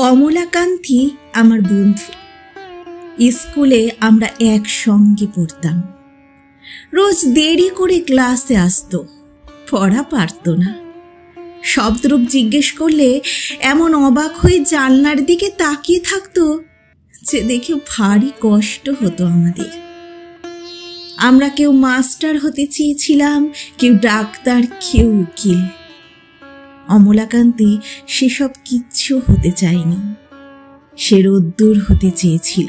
অমলাকান্তি আমার বন্ধু। স্কুলে আমরা একসঙ্গে পড়তাম। রোজ দেরি করে ক্লাসে আসতো, পড়া পারত না। শব্দরূপ জিজ্ঞেস করলে এমন অবাক হয়ে জানলার দিকে তাকিয়ে থাকতো যে দেখে ভারী কষ্ট হতো আমাদের। আমরা কেউ মাস্টার হতে চেয়েছিলাম, কেউ ডাক্তার, কেউ উকিল। অমলাকান্তি সেসব কিচ্ছু হতে চায়নি। সে রোদ্দুর হতে চেয়েছিল।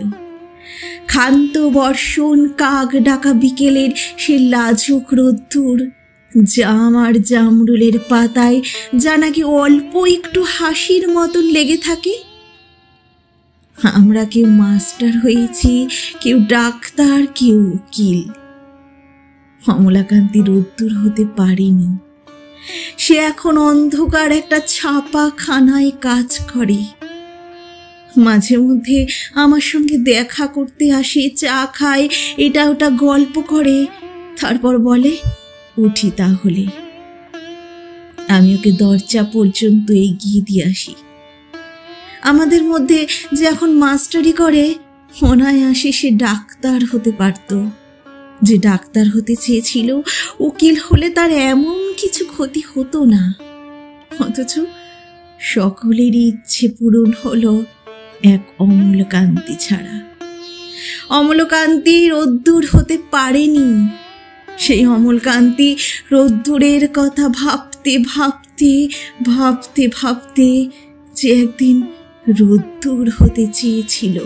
ক্ষান্ত বর্ষণ, কাক ডাকা বিকেলের সে লাজুক রোদ্দুর, জাম আর জামরুলের পাতায় যা নাকি অল্প একটু হাসির মতন লেগে থাকে। আমরা কেউ মাস্টার হয়েছি, কেউ ডাক্তার, কেউ উকিল। অমলাকান্তি রোদ্দুর হতে পারেনি। সে এখন অন্ধকার একটা ছাপাখানায় কাজ করে। মাঝে মধ্যে আমার সঙ্গে দেখা করতে আসে, চা খায়, এটা ওটা গল্প করে, তারপর বলে উঠি তাহলে। আমি ওকে দরজা পর্যন্ত এগিয়ে দিয়ে আসি। আমাদের মধ্যে যে এখন মাস্টারি করে, অনায়াসে সে ডাক্তার হতে পারত। যে ডাক্তার হতে চেয়েছিল, উকিল হলে তার এমন কিছু ক্ষতি হতো না। অথচ সকলেরই ইচ্ছে পূরণ হলো এক অমলকান্তি ছাড়া। অমলকান্তি রোদ্দুর হতে পারেনি। সেই অমলকান্তি রোদ্দুরের কথা ভাবতে ভাবতে ভাবতে ভাবতে যে একদিন রোদ্দুর হতে চেয়েছিল।